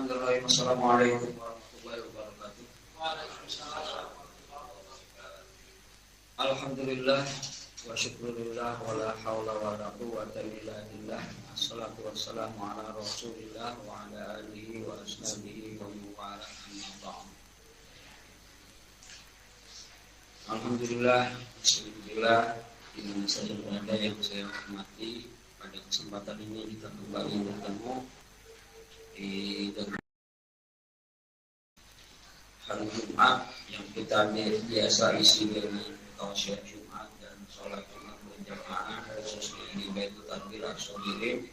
Bismillahirrahmanirrahim. Assalamualaikum warahmatullahi wabarakatuh. Alhamdulillah wa syukurillah wa la hawla wa la quwwata illa billah. Assalatu wassalamu ala Rasulillah wa ala alihi wa ashabihi wa man wala. Alhamdulillah, bismillah. Dimana saja berada yang saya hormati, pada kesempatan ini kita kembali bertemu di hari Jumat yang kita biasa isi dengan tausiah Jumat dan sholat Jumat berjamaah khususnya di Baitul Tadbir As-Solihin,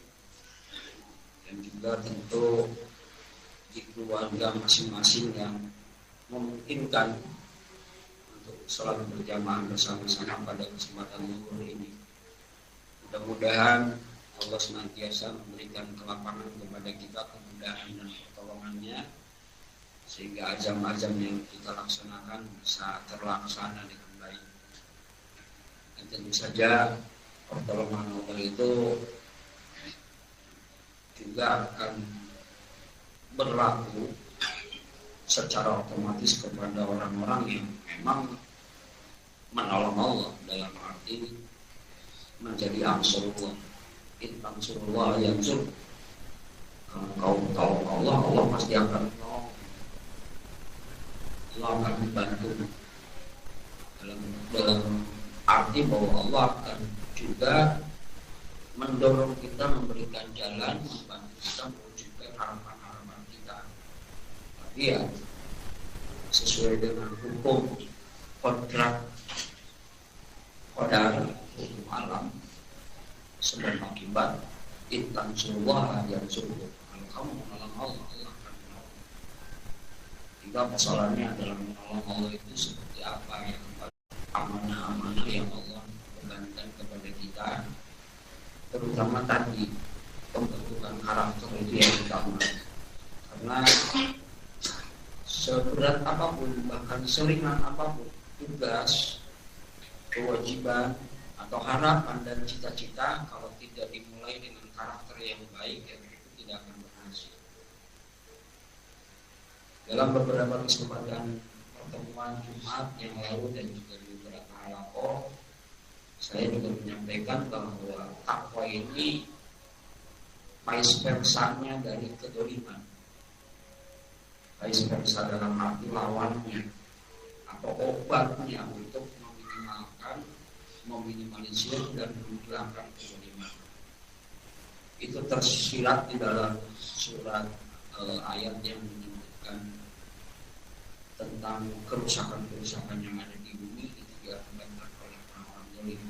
dan juga tentu di keluarga masing-masing yang memungkinkan untuk sholat berjamaah bersama-sama pada kesempatan zuhur ini. Mudah-mudahan Allah senantiasa memberikan kelapangan kepada kita, kemudahan dan pertolongannya, sehingga azam-azam yang kita laksanakan bisa terlaksana dengan baik. Dan tentu saja pertolongan Allah itu juga akan berlaku secara otomatis kepada orang-orang yang memang menolong Allah, dalam arti menjadi Ansarullah. Intan surullah yang sur. Kalau kau tahu Allah, Allah pasti akan menolong. Allah akan membantu. Dalam arti bahwa Allah akan juga mendorong kita, memberikan jalan, membantu kita mewujudkan harapan-harapan kita. Tapi ya sesuai dengan hukum kontrak qadar, hukum alam, sebab akibat. Intan surullah yang suruh. Kalau kamu menolong Allah, Allah akan menolong. Jika persoalannya adalah menolong Allah itu seperti apa, yang amanah-amanah yang Allah bebankan kepada kita, terutama tadi pembentukan karakter itu yang utama. Karena seberat apapun, bahkan seringan apapun tugas, kewajiban atau harapan dan cita-cita, kalau tidak dimulai dengan karakter yang baik, ya itu tidak akan berhasil. Dalam beberapa kesempatan pertemuan Jumat yang lalu dan juga di beberapa halaqah, saya juga menyampaikan bahwa takwa ini vice versa-nya dari kedoliman. Vice versa dalam arti lawannya atau obatnya untuk meminimalisir dan menghilangkan kezaliman. Itu tersirat di dalam surat ayat yang menyebutkan tentang kerusakan-kerusakan yang ada di bumi itu diakibatkan oleh orang-orang zalim.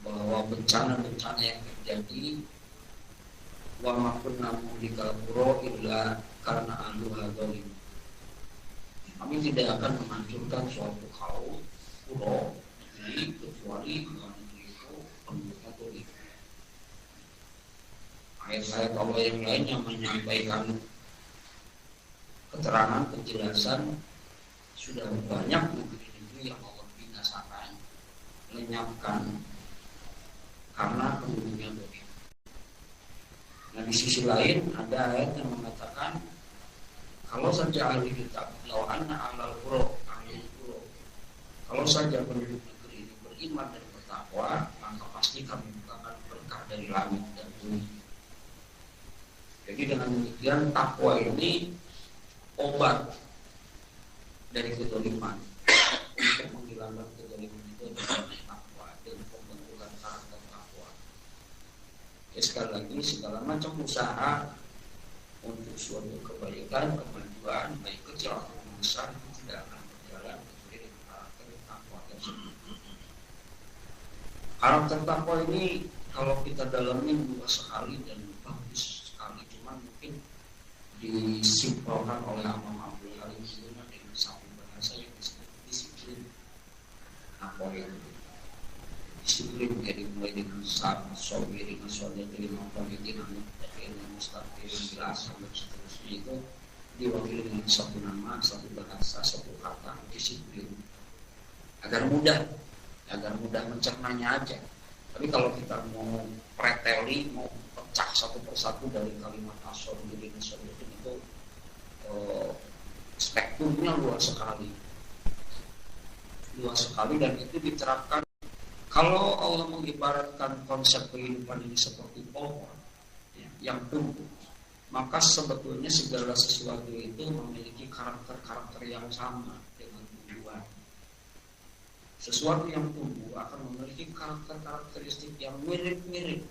Bahwa bencana-bencana yang terjadi, wa ma kunna muhlikal qura illa karena ahluha zalim. Kami tidak akan menghancurkan suatu kaum pulau kecuali negeri itu penuh Katolik. Ayat-ayat Allah yang lain yang menyampaikan keterangan, penjelasan, sudah banyak negeri-negeri yang Allah binasakan, lenyapkan karena penduduknya dolim. Nah, di sisi lain ada ayat yang mengatakan kalau saja ahli kitab lawanna alal qura ahli qura, kalau saja penduduk iman dan bertakwa, maka pasti kami bukakan berkah dari langit dan bumi. Jadi dengan demikian takwa ini obat dari kezaliman. Untuk menghilangkan kezaliman itu adalah takwa dan pembentukan karakter takwa. Ya, sekali lagi segala macam usaha untuk suatu kebaikan, kemajuan, baik kecil atau besar, itu tidak akan berjalan kecuali dengan karakter takwa tersebut. Karakter takwa ini kalau kita dalami luas sekali dan bagus sekali, cuma mungkin disimpulkan oleh Imam Abdul Halim dengan satu bahasa yang disebut disiplin. Takwa itu disiplin, jadi mulai dengan sabar, dengan sholat, dengan pemikiran, dengan mustaqim, jelas, dan seterusnya, itu diwakili dengan satu nama, satu bahasa, satu kata, disiplin, agar mudah mencernanya aja. Tapi kalau kita mau preteli, mau pecah satu persatu dari kalimat asor itu spektrumnya luas sekali, dan itu diterapkan. Kalau Allah mengibaratkan konsep kehidupan ini seperti pohon yang tumbuh, maka sebetulnya segala sesuatu itu memiliki karakter-karakter yang sama dengan tumbuhan. Sesuatu yang tumbuh akan memiliki karakteristik yang mirip-mirip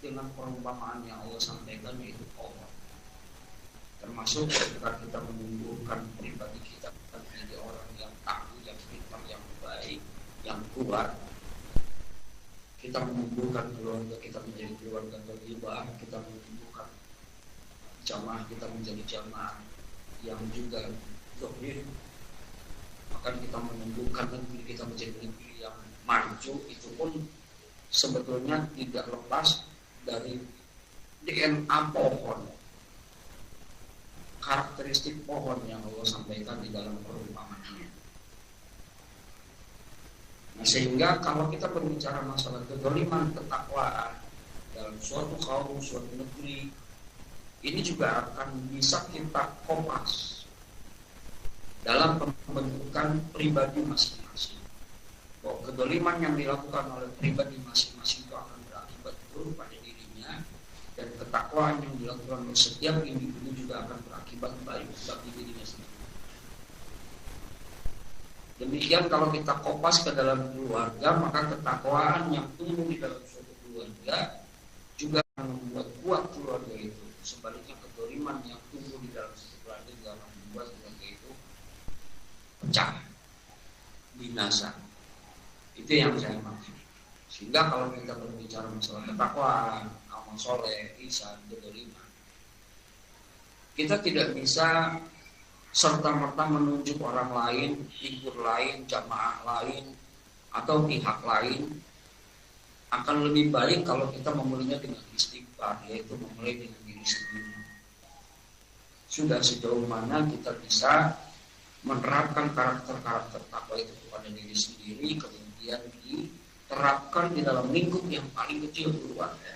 dengan perumpamaan yang Allah sampaikan, yaitu pohon. Termasuk ketika kita menumbuhkan pribadi kita menjadi orang yang tangguh, yang pintar, yang baik, yang kuat. Kita menumbuhkan keluarga kita menjadi keluarga thayyibah, kita menumbuhkan jamaah kita menjadi jamaah yang juga dohir, maka kita menumbuhkan negeri kita menjadi negeri yang maju. Itu pun sebetulnya tidak lepas dari DNA pohon, karakteristik pohon yang Allah sampaikan di dalam perumpamaannya. Nah, sehingga kalau kita berbicara masalah kedzaliman, ketakwaan dalam suatu kaum, suatu negeri, ini juga akan bisa kita kopas dalam pembentukan pribadi masing-masing. Bahwa kedzaliman yang dilakukan oleh pribadi masing-masing itu akan berakibat buruk pada dirinya, dan ketakwaan yang dilakukan oleh setiap individu juga akan berakibat baik bagi dirinya sendiri. Demikian kalau kita kopas ke dalam keluarga, maka ketakwaan yang tumbuh di dalam suatu keluarga juga akan membuat kuat keluarga itu. Sebaliknya kedzaliman yang tumbuh di dalam suatu keluarga juga akan membuat keluarga itu pecah, binasa. Itu yang saya maksud. Sehingga kalau kita berbicara masalah ketakwaan, amal soleh, ihsan, kedzaliman, kita tidak bisa serta-merta menunjuk orang lain, figur lain, jamaah lain, atau pihak lain. Akan lebih baik kalau kita memulainya dengan istighfar, yaitu memulai dengan diri sendiri. Sudah sejauh mana kita bisa menerapkan karakter-karakter takwa itu kepada diri sendiri, kemudian diterapkan di dalam lingkup yang paling kecil keluarga.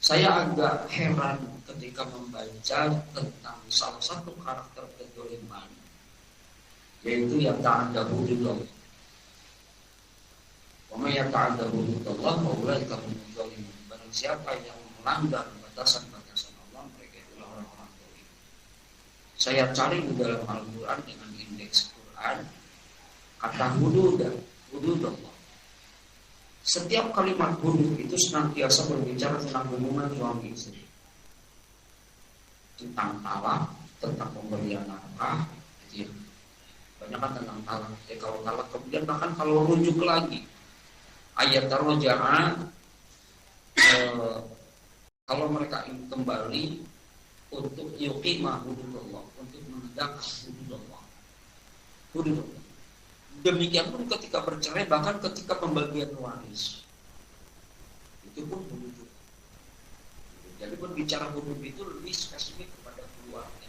Saya agak heran ketika membaca tentang salah satu karakter kedzaliman, yaitu yang ta'adda hududallah. Wa may yata'adda hududallah fa ulaika humuz zalimun. Barang siapa yang melanggar batasan-batasan Allah, mereka itulah orang-orang zalim. Saya cari di dalam Al-Qur'an dengan indeks Quran kata hududallah. Setiap kalimat hudud itu senantiasa berbicara tentang hubungan suami istri, tentang talak, tentang pemberian nafkah, gitu ya. Banyak kan tentang talak. Kalau talak kemudian bahkan kalau rujuk lagi ayat tarojah, kalau mereka ingin kembali untuk yuqimah hududullah, untuk menegakkan hududullah. Demikian pun ketika bercerai, bahkan ketika pembagian waris, itu pun hudud. Jadi berbicara hudud itu lebih spesifik kepada keluarga.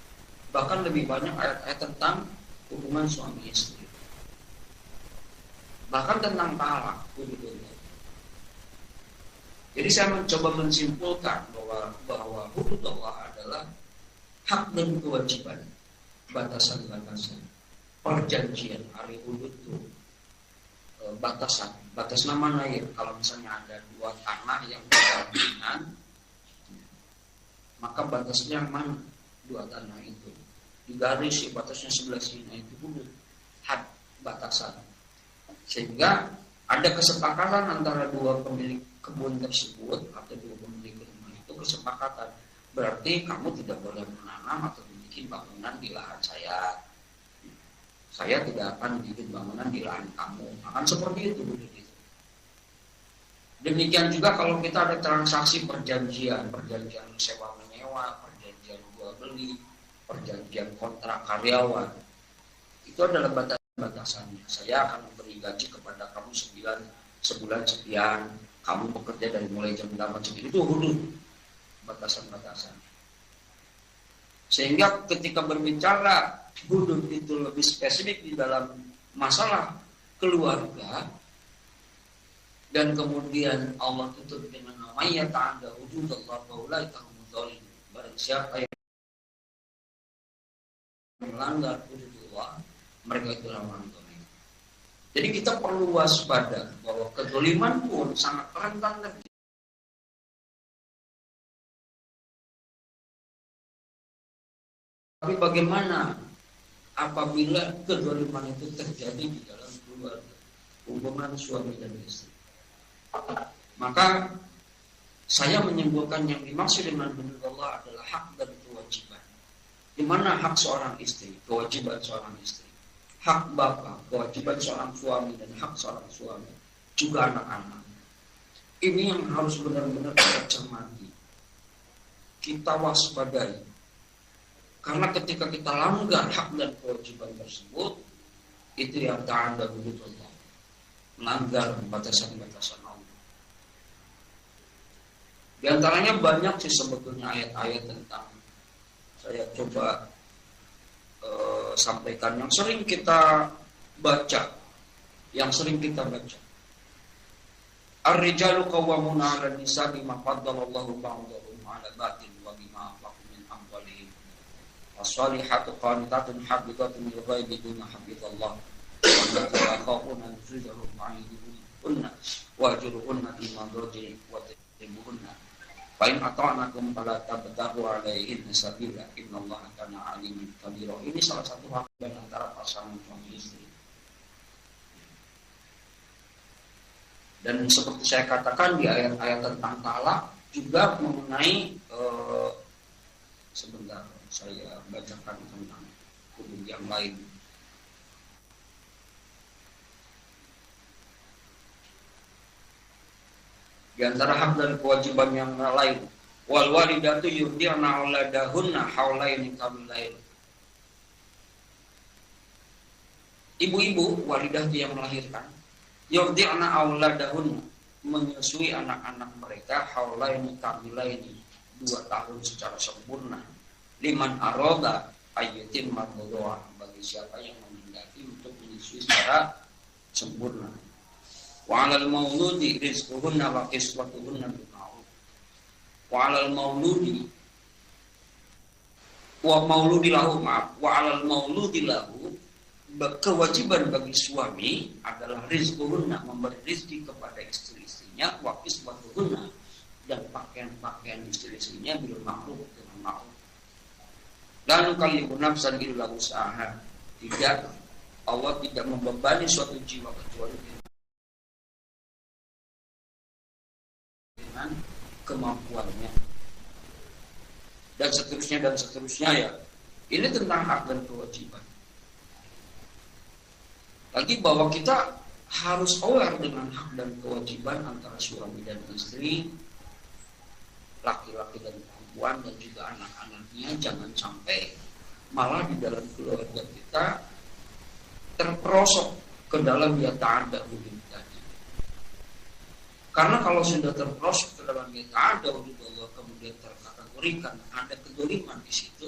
Bahkan lebih banyak ayat-ayat tentang hubungan suami istri. Bahkan tentang talak hududnya. Jadi saya mencoba menyimpulkan bahwa hudud Allah adalah hak dan kewajiban, batasan-batasan, perjanjian. Hari hudud itu batasan, batas nama air. Kalau misalnya ada dua tanah yang berdampingan, maka batasnya mana dua tanah itu? Digaris batasnya sebelah sini, itu hudud, had, batasan. Sehingga ada kesepakatan antara dua pemilik kebun tersebut atau dua pemilik rumah itu, kesepakatan. Berarti kamu tidak boleh menanam atau bikin bangunan di lahan saya. Saya tidak akan bikin bangunan di lahan kamu. Akan seperti itu. Demikian juga kalau kita ada transaksi perjanjian sewa menyewa, perjanjian jual beli, perjanjian kontrak karyawan, itu adalah batasannya. Saya akan memberi gaji kepada kamu sebulan sekian, kamu bekerja dari mulai jam 8 segitu, itu hudud, batasan-batasan. Sehingga ketika berbicara hudud itu lebih spesifik di dalam masalah keluarga, dan kemudian Allah tutup dengan nama ya ta'ala hudud Allah wa ulaika humuz zalimun. Barang siapa yang melanggar hududullah, mereka itulah orang zalim. Jadi kita perlu waspada bahwa kezaliman pun sangat rentan terjadi. Tapi bagaimana apabila kezaliman itu terjadi di dalam keluarga, hubungan suami dan istri? Maka saya menyimpulkan yang dimaksud dengan hududullah adalah hak dan kewajiban. Di mana hak seorang istri, kewajiban seorang istri, hak bapak, kewajiban seorang suami, dan hak seorang suami, juga anak-anak. Ini yang harus benar-benar kita cermati, kita waspadai. Karena ketika kita langgar hak dan kewajiban tersebut, itu yang ta'adda hududullah, melanggar batasan-batasan Allah. Di antaranya banyak sih sebetulnya ayat-ayat tentang, saya coba sampaikan yang sering kita baca, Ar-rijalu qawwamuna 'alan nisa bima faddalallahu ba'dahum 'ala ba'din wa bima anfaqu min amwalihim. Was-salihatu qanitatun hafizatun lil ghaibi bima hafizallah. Wa la yakhafuna nuzulahum 'alayhinna wa ajruhunna bima darajin wa tadribuhunna. Fa in ata'nakum fala tabtaghu 'alaihinna sabila innallaha kana 'aliman kabira. Ini salah satu hak antara pasangan suami istri. Dan seperti saya katakan di ayat-ayat tentang talak juga mengenai sebentar saya bacakan tentang hudud yang lain. Di antara hak dan kewajiban yang lain, wal walidatu yurdi'na auladahunna haulaini kamilain. Ibu-ibu walidah yang melahirkan, yurdi'na auladahunna, menyusui anak-anak mereka haulaini kamilaini, 2 tahun secara sempurna. Liman aroda ayyutim mardoa, bagi siapa yang menghendaki untuk menyusui secara sempurna. Wa 'alal mauludi rizquhunna wa kiswatuhunna bil ma'ruf. Wa 'alal mauludi wa mauludi lahu wa 'alal mauludi lahu, kewajiban bagi suami adalah rizquhunna, memberi rizki kepada istri-istrinya, wa kiswatuhunna, dan pakaian-pakaian istri-istrinya bil ma'ruf, dengan ma'ruf. La nukallifu nafsan illa wus'aha. Tidak, Allah tidak membebani suatu jiwa kecuali dengan kemampuannya, dan seterusnya ya. Ini tentang hak dan kewajiban. Lagi bahwa kita harus aware dengan hak dan kewajiban antara suami dan istri, laki-laki dan perempuan, dan juga anak-anaknya. Jangan sampai malah di dalam keluarga kita terperosok ke dalam ya ta'adda hudud tadi. Karena kalau sudah terperosok ke dalam ya ta'adda hudud Allah, kemudian terkategorikan ada kedzaliman di situ,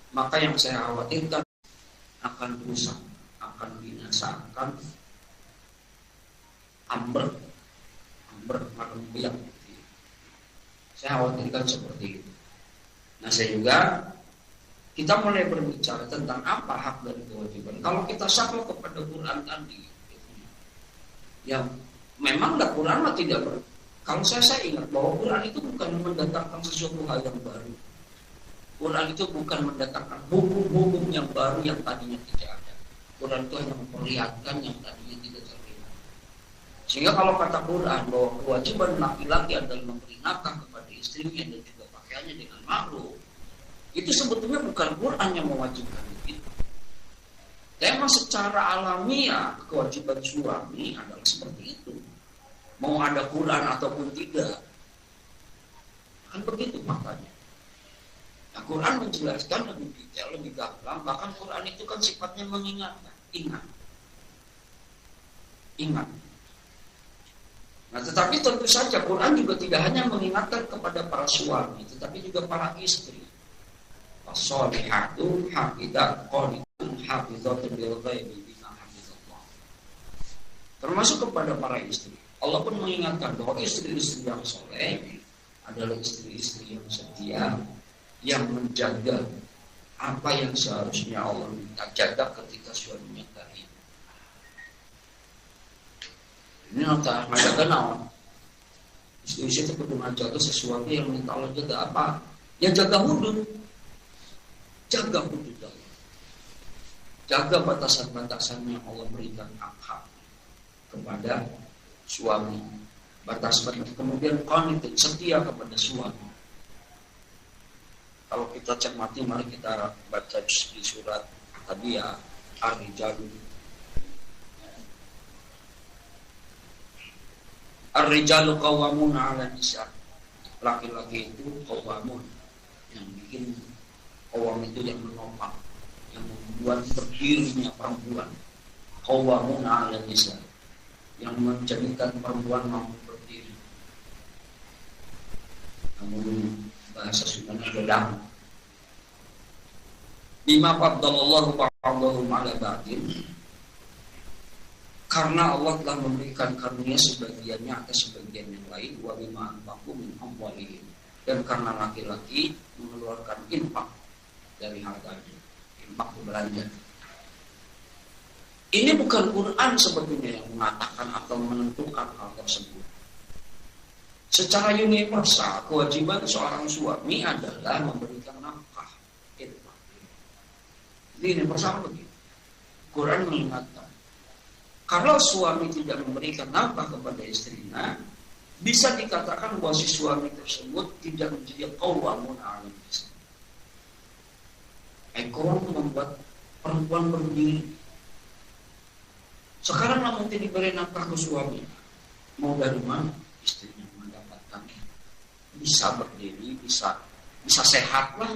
maka yang saya khawatirkan akan rusak, akan binasa, akan amber akan bilang. Saya khawatirkan seperti itu. Nah, sehingga kita mulai berbicara tentang apa hak dan kewajiban. Kalau kita saklo kepada Quran tadi, yang memang Quran mah tidak kalau saya ingat bahwa Quran itu bukan mendatangkan sesuatu hal yang baru. Quran itu bukan mendatangkan hukum-hukum yang baru yang tadinya tidak ada. Quran itu hanya memperlihatkan yang tadinya tidak terlihat. Sehingga kalau kata Quran bahwa kewajiban laki-laki adalah memberi nafkah kepada istrinya dan juga pakaiannya dengan ma'ruf, itu sebetulnya bukan Quran yang mewajibkan itu. Memang secara alamiah kewajiban suami adalah seperti itu. Mau ada Quran ataupun tidak, kan begitu makanya. Nah, Quran menjelaskan lebih detail, lebih gamblang. Bahkan Quran itu kan sifatnya mengingatkan, ingat. Nah, tetapi tentu saja Quran juga tidak hanya mengingatkan kepada para suami, tetapi juga para istri. As-solihatu hafidat qanitun hafizatun bil ghaibi bima hafizallah. Termasuk kepada para istri. Allah pun mengingatkan bahwa istri-istri yang soleh adalah istri-istri yang setia, yang menjaga apa yang seharusnya Allah minta jaga ketika suaminya tadi. Ini nota menjaga naon. Istri itu kudu ngajaga sesuatu yang minta Allah jaga apa? Ya jaga hudud. Jaga hudud Allah. Jaga batasan-batasan yang Allah berikan hak kepada suami. Batas-batas kemudian qanit, setia kepada suami. Kalau kita cermati, mari kita baca di surat tadi ya, Ar-Rijalu. Ar-Rijalu qawwamuna 'ala nisa. Laki-laki itu qawwamun, yang bikin qawwam itu yang menopang, yang membuat berdirinya perempuan. Qawwamuna 'ala nisa, yang menjadikan perempuan mampu berdiri. Namun bahasa Sundanya gedang. Bima faddalallahu ba'dahum 'ala ba'din, karena Allah telah memberikan karunia sebagiannya atas sebagian yang lain, wa bima anfaqu min amwalihim, dan karena laki-laki mengeluarkan infak dari hartanya, infak belanja. Ini bukan Quran sebetulnya yang mengatakan atau menentukan hal tersebut. Secara universal, kewajiban seorang suami adalah memberikan nafkah. Ini universal begitu. Quran mengingatkan, kalau suami tidak memberikan nafkah kepada istrinya, bisa dikatakan bahwa si suami tersebut tidak menjadi qawwamun 'ala nisa. Qawwam membuat perempuan berdiri. Sekarang namun tidak diberi nafkah ke suami, mau dari mana istrinya mendapatkan? Bisa berdiri, bisa sehat lah,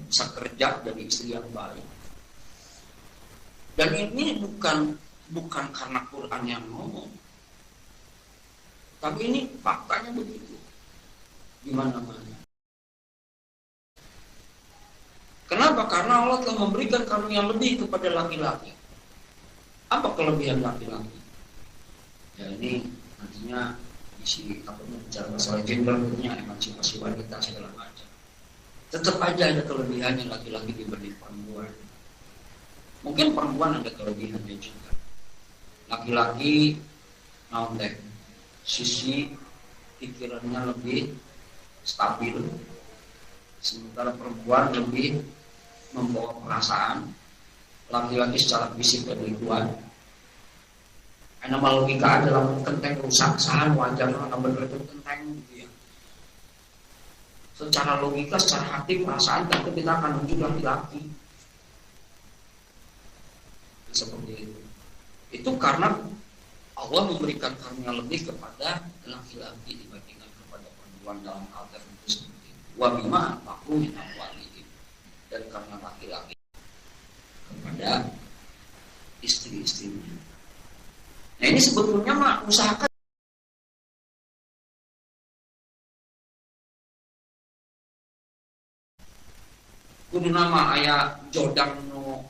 bisa kerja dari istri yang baik. Dan ini bukan karena Quran yang ngomong, tapi ini faktanya begitu di mana-mana. Kenapa? Karena Allah telah memberikan karunia lebih kepada laki-laki. Apa kelebihan laki-laki? Ya ini nantinya isi bicara masalah gender, punya emansipasi wanita segala macam. Tetap aja ada kelebihannya laki-laki dibanding perempuan. Mungkin perempuan ada kelebihannya juga. Laki-laki naontek sisi pikirannya lebih stabil, sementara perempuan lebih membawa perasaan. Laki-laki secara fisik lebih kuat. Karena logika adalah kenteng rusak, sahan wajar karena benar itu kenteng gitu ya. Secara logika, secara hati, perasaan, tentu kita akan menuju laki-laki. Seperti itu. Itu karena Allah memberikan karunia lebih kepada laki-laki dibandingkan kepada perempuan dalam hal tertentu seperti itu. Wa bima anfaqu min amwalihim, dan karena laki-laki kepada istri-istrinya. Nah ini sebetulnya mah usahakan kudu nama aya jodang no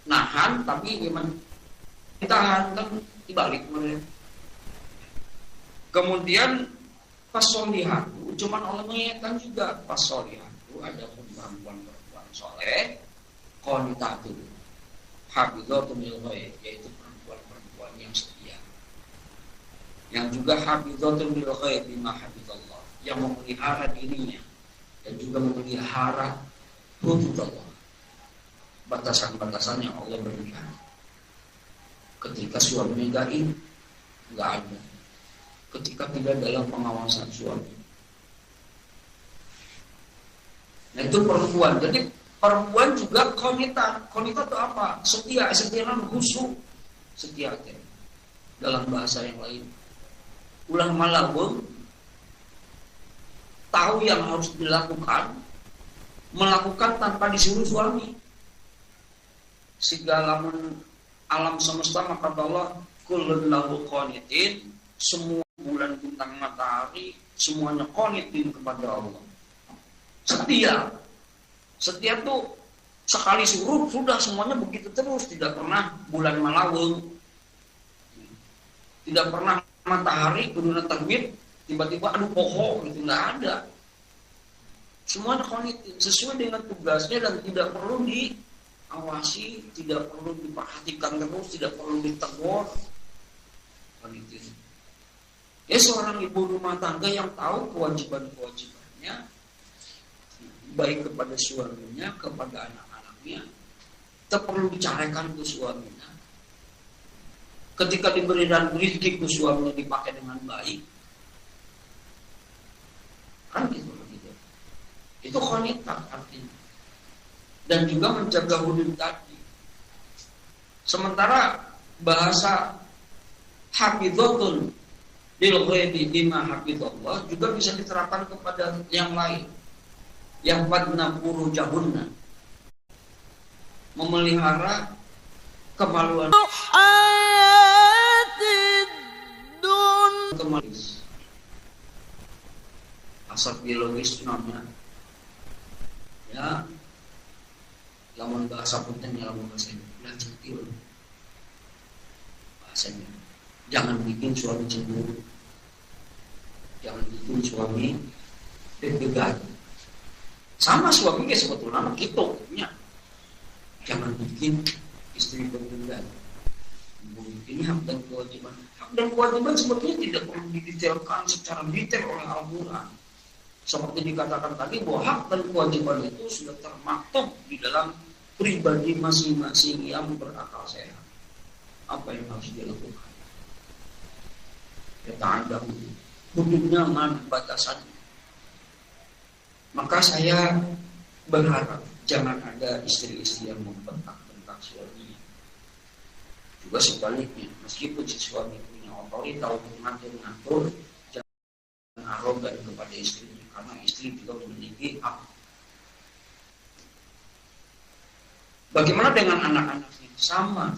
nahan, tapi gimana ditahan kan dibalik mereka. Kemudian pasolihatu, cuman Allah mengingatkan juga pasolihatu ada perempuan-perempuan soleh, qanitatu hafizatun lil ghaib, yaitu perempuan-perempuan yang setia, yang juga hafizatun lil ghaib bima hafizallah, yang memelihara dirinya dan juga memelihara hududallah, batasan-batasan yang Allah berikan. Ketika suaminya nggak ada, ketika tidak dalam pengawasan suami. Nah itu perempuan. Jadi perempuan juga konita. Konita itu apa? Setia. Setia kan khusyuk. Setia dalam bahasa yang lain. Ulang malabung, tahu yang harus dilakukan, melakukan tanpa disuruh suami. Segala alam semesta maka Allah kullun lahu qanitin, semua bulan bintang matahari semuanya qanitin kepada Allah. Setia tuh sekali suruh sudah semuanya begitu terus, tidak pernah bulan malawung, tidak pernah matahari kudu terbit tiba-tiba aduh poho gitu, nggak ada. Semuanya qanitin sesuai dengan tugasnya dan tidak perlu diawasi, tidak perlu diperhatikan terus, tidak perlu ditegur. Qanitin. Ya seorang ibu rumah tangga yang tahu kewajiban-kewajibannya baik kepada suaminya, kepada anak-anaknya. Tak perlu bicarakan ke suaminya. Ketika diberi dan rezeki ke suaminya dipakai dengan baik. Kan gitu. Itu qanitah artinya. Dan juga menjaga hudud tadi. Sementara bahasa hafizatun lil ghaibi bima hafizallah juga bisa diterapkan kepada yang lain. Yang padna furujahunna, memelihara kemaluan kemalis. Asal biologis namanya. Ya, lamun bahasa puntennya, lamun bahasa belajar itu bahasanya. Jangan bikin suami cemburu, jangan bikin suami deg-degan. Sama suami kayak sebetulnya gitu punya. Jangan bikin istri deg-degan. Ini hak dan kewajiban. Hak dan kewajiban sebetulnya tidak perlu didetailkan secara detail oleh Al-Quran. Seperti dikatakan tadi bahwa hak dan kewajiban itu sudah termaktub di dalam pribadi masing-masing yang berakal sehat. Apa yang harus dilakukan? Ya ada hududnya, mana batasannya. Maka saya berharap jangan ada istri-istri yang membentak-bentak suaminya. Juga sebaliknya, meskipun si suami punya otoritas untuk ngatur-ngatur, jangan arogan kepada istrinya. Karena istri juga memiliki hak. Bagaimana dengan anak-anaknya? Sama.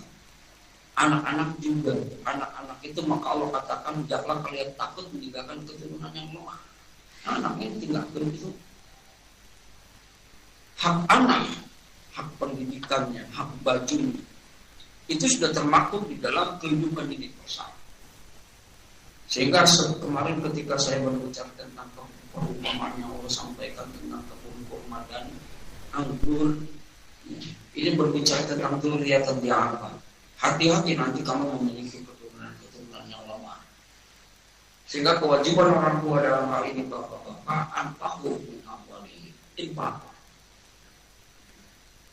Anak-anak juga. Anak-anak itu maka Allah katakan, janganlah kalian takut meninggalkan keturunan yang lemah. Anaknya tinggalkan itu. Hak anak, hak pendidikannya, hak bajunya, itu sudah termaktub di dalam kehidupan ini bersama. Sehingga kemarin ketika saya berbicara tentang perumpamaan yang Allah sampaikan tentang kebun dan anggur, ini berbicara tentang dzurriyyatan di'afa. Hati-hati nanti kamu memiliki keturunan yang lemah. Sehingga kewajiban orang tua dalam hal ini bapak-bapak anfaqu min amwalihim, infak.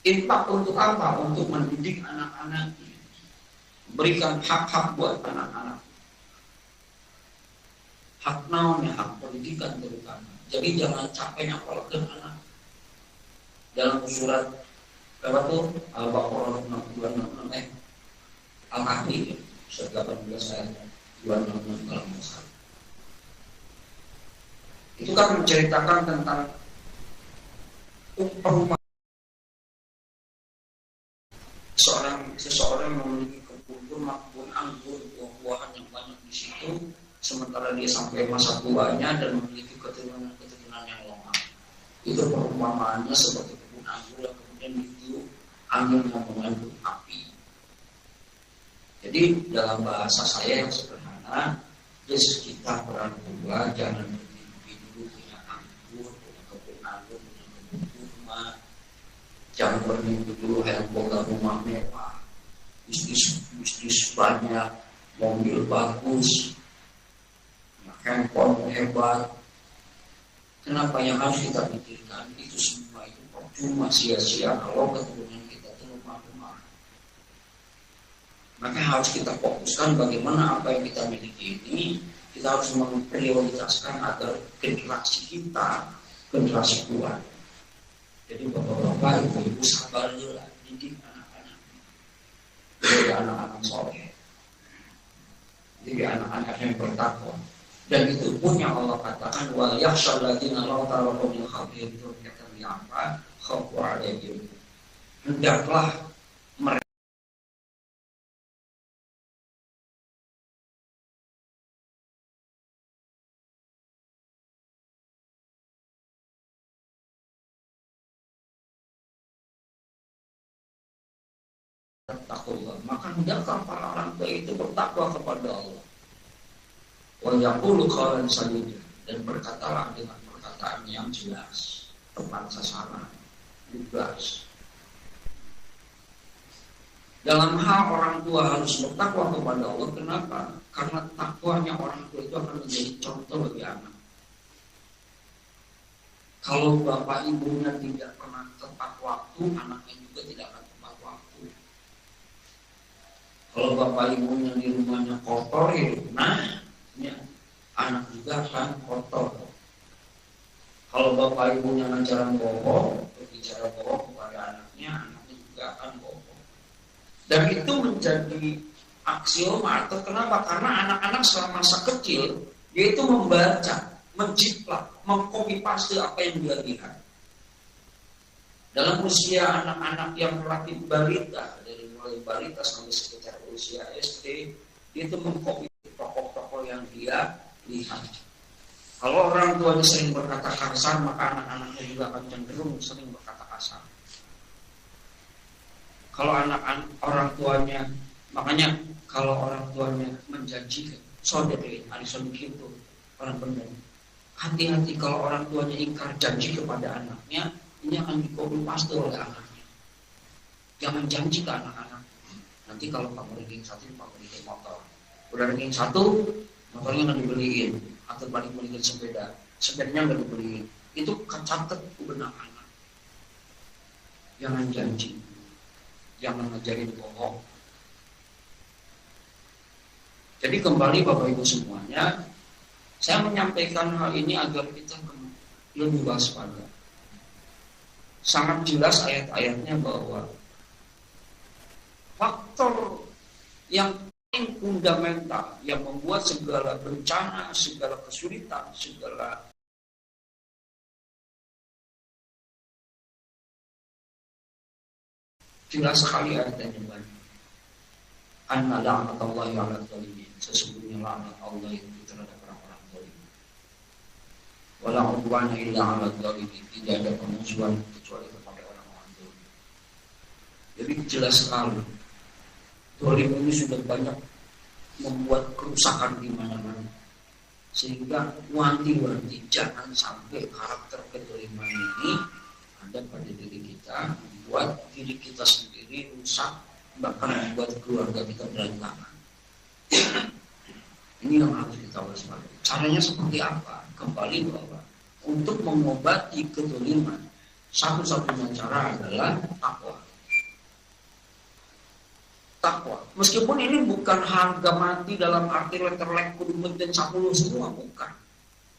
Infak untuk apa? Untuk mendidik anak-anaknya. Berikan hak-hak buat anak-anak. Hak naonnya, hak pendidikan terutama. Jadi jangan capek nyapalkan anak. Dalam surat berapa tuh? Al-Baqarah 26 Al-Kahfi surat 18 ayat 26 kalau salah. Itu kan menceritakan tentang perumpamaan seseorang memiliki kebun anggur, buah-buahan yang banyak di situ, sementara dia sampai masa tuanya dan memiliki keturunan yang lemah. Itu perumpamaannya seperti kebun anggur yang kemudian ditiup angin yang mengandung api. Jadi dalam bahasa saya yang sederhana, Yesus kita peran tua jangan bermimpi dulu punya anggur, punya kebun anggur, punya kebun kurma. Jangan bermimpi dulu yang boga rumah mewah, bisnis banyak, mobil bagus, handphone hebat. Kenapa yang harus kita pikirkan itu semua itu cuma sia-sia kalau keturunan kita itu lemah-lemah. Maka harus kita fokuskan bagaimana apa yang kita miliki ini kita harus memprioritaskan agar generasi kita generasi kuat. Jadi bapak-bapak, ibu-ibu sabarlah didik anak-anak. Jadi anak-anak soleh. Jadi anak-anak yang bertakwa. Dan itu pun yang Allah katakan wa yakhshal ladzina law taraku min khalqihim dzurriyyatan dha'afan khafu 'alaihim. Hendaklah mereka takwa, maka hendaklah para orang tua itu bertakwa kepada Allah. Wa yaqulu qawlan sadida, dan berkatalah dengan perkataan yang jelas. tepat sasaran, lugas. Dalam hal orang tua harus bertakwa kepada Allah. Kenapa? Karena takwanya orang tua itu akan menjadi contoh bagi anak. Kalau bapak ibunya tidak pernah tepat waktu, anaknya juga tidak akan tepat waktu. Kalau bapak ibunya di rumahnya kotor, ya, anak juga akan kotor. Kalau bapak ibunya ngajaran bohong, berbicara bohong kepada anaknya juga akan bohong. Dan itu menjadi aksioma. Atau kenapa? Karena anak-anak selama masa kecil dia itu membaca, menjiplak, mengcopy paste apa yang dia lihat. Dalam usia anak-anak yang relatif balita, dari mulai balita sampai sekitar usia SD, dia itu mengcopy tokoh-tokoh yang dia lihat. Kalau orang tuanya sering berkata kasar, maka anak-anaknya juga akan cenderung sering berkata kasar. Kalau orang tuanya, makanya kalau orang tuanya menjanjikan, sodekin, ada sodekin itu orang benar. Hati-hati kalau orang tuanya ingkar janji kepada anaknya, ini akan dikopi paste oleh anaknya. Jangan janji ke anak-anak. Nanti kalau kamu ranking 1, kamu ranking motor. Udah ranking 1, motornya nggak dibeliin, atau balik-balikin sepedanya nggak dibeliin. Itu catat benak anak. Jangan janji. Jangan ngajarin bohong. Jadi kembali Bapak Ibu semuanya, saya menyampaikan hal ini agar kita lebih waspada. Sangat jelas ayat-ayatnya bahwa faktor yang paling fundamental yang membuat segala bencana, segala kesulitan, segala jelas sekali ayatnya banyak. Anna la'natullahi 'alal zalimin. Sesungguhnya laknat Allah itu terhadap orang-orang zalim. Wala 'udwana illa 'alal zalimin. Tidak ada pemusuhan kecuali kepada orang-orang zalim. Jadi jelas sekali. Zalim ini sudah banyak membuat kerusakan di mana-mana. Sehingga wanti-wanti jangan sampai karakter kezaliman ini ada pada diri kita, membuat diri kita sendiri rusak, bahkan membuat keluarga kita berantakan. Ini yang harus kita waspadai. Caranya seperti apa? Kembali bahwa untuk mengobati kezaliman, satu-satunya cara adalah takwa. Takwa. Meskipun ini bukan harga mati dalam arti letter-letter kudu dan 10 semua, bukan.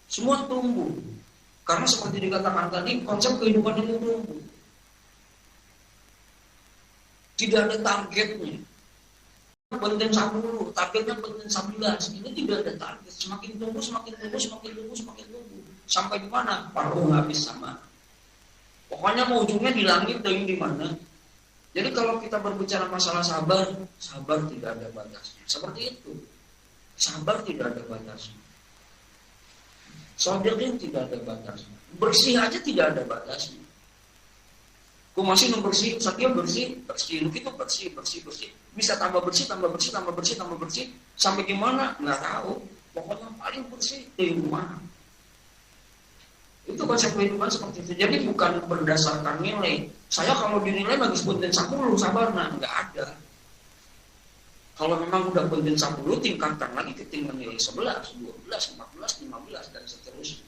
Semua tumbuh. Karena seperti dikatakan tadi, konsep kehidupan itu tumbuh. Tidak ada targetnya. Benten 10, targetnya benten 11. Ini tidak ada target. Semakin tumbuh, semakin tumbuh, semakin tumbuh, semakin tumbuh. Sampai di mana? Paruh habis sama. Pokoknya mau ujungnya di langit dan di mana. Jadi kalau kita berbicara masalah sabar, sabar tidak ada batasnya. Seperti itu. Sabar tidak ada batasnya. Sodekin tidak ada batasnya. Bersih aja tidak ada batasnya. Kau masih membersih, Satya bersih, lu itu bersih. Bisa tambah bersih, sampai gimana? Nggak tahu. Pokoknya paling bersih dari mana? Itu konsep kehidupan seperti itu. Jadi bukan berdasarkan nilai. Saya kalau dinilai bagus benten 10, sabar, nggak ada. Kalau memang udah benten 10, tingkatkan lagi ke tingkat nilai 11, 12, 14, 15, dan seterusnya.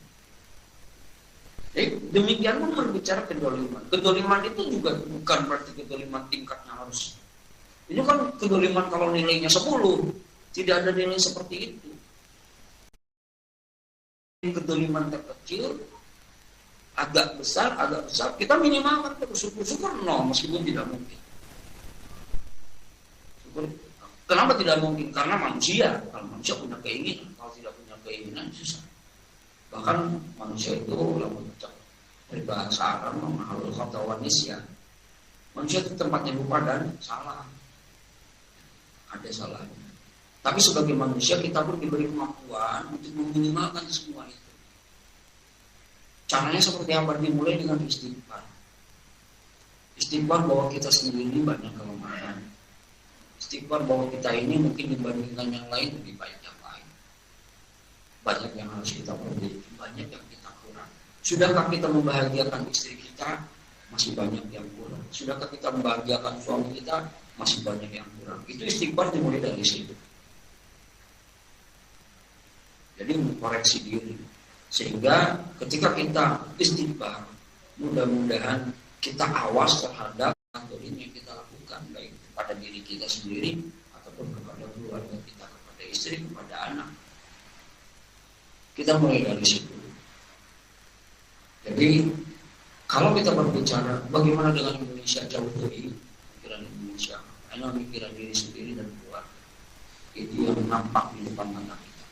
Demikian pun berbicara kedoliman. Kedoliman itu juga bukan berarti kedoliman tingkatnya harus. Ini kan kedoliman kalau nilainya 10, tidak ada nilai seperti itu. Kedoliman terkecil, agak besar, kita minimalkan syukur 0 meskipun tidak mungkin. Syukur. Kenapa tidak mungkin? Karena manusia. Kalau manusia punya keinginan, kalau tidak punya keinginan susah. Bahkan manusia itu dari bahasa Arab makhluk khata'wan nisyan. Manusia itu tempatnya lupa dan salah. Ada salahnya. Tapi sebagai manusia kita pun diberi kemampuan untuk meminimalkan semua itu. Caranya seperti apa? Dimulai dengan istighfar. Istighfar bahwa kita sendiri banyak kelemahan. Istighfar bahwa kita ini mungkin dibandingkan yang lain lebih baik yang lain. Banyak yang harus kita perbaiki, banyak yang kita kurang. Sudahkah kita membahagiakan istri kita? Masih banyak yang kurang. Sudahkah kita membahagiakan suami kita? Masih banyak yang kurang. Itu istighfar dimulai dari situ. Jadi mengkoreksi diri. Sehingga ketika kita istighfar, mudah-mudahan kita awas terhadap ini yang kita lakukan, baik kepada diri kita sendiri ataupun kepada keluarga kita, kepada istri, kepada anak. Kita mulai dari situ. Jadi kalau kita berbicara bagaimana dengan Indonesia, jauh dari pikiran Indonesia, hanya pikiran diri sendiri dan keluarga. Itu yang nampak di depan mata kita.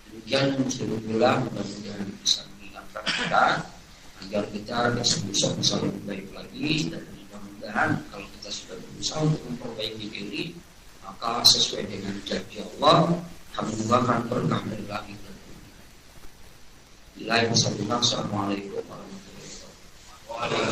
Demikian Muslimullah, mudah-mudahan bisa mengingatkan kita agar kita bisa lebih baik lagi, dan mudah-mudahan kalau kita sudah berusaha untuk memperbaiki diri, maka sesuai dengan janji Allah, alhamdulillah akan berkah dari langit dan bumi. Assalamualaikum warahmatullahi wabarakatuh.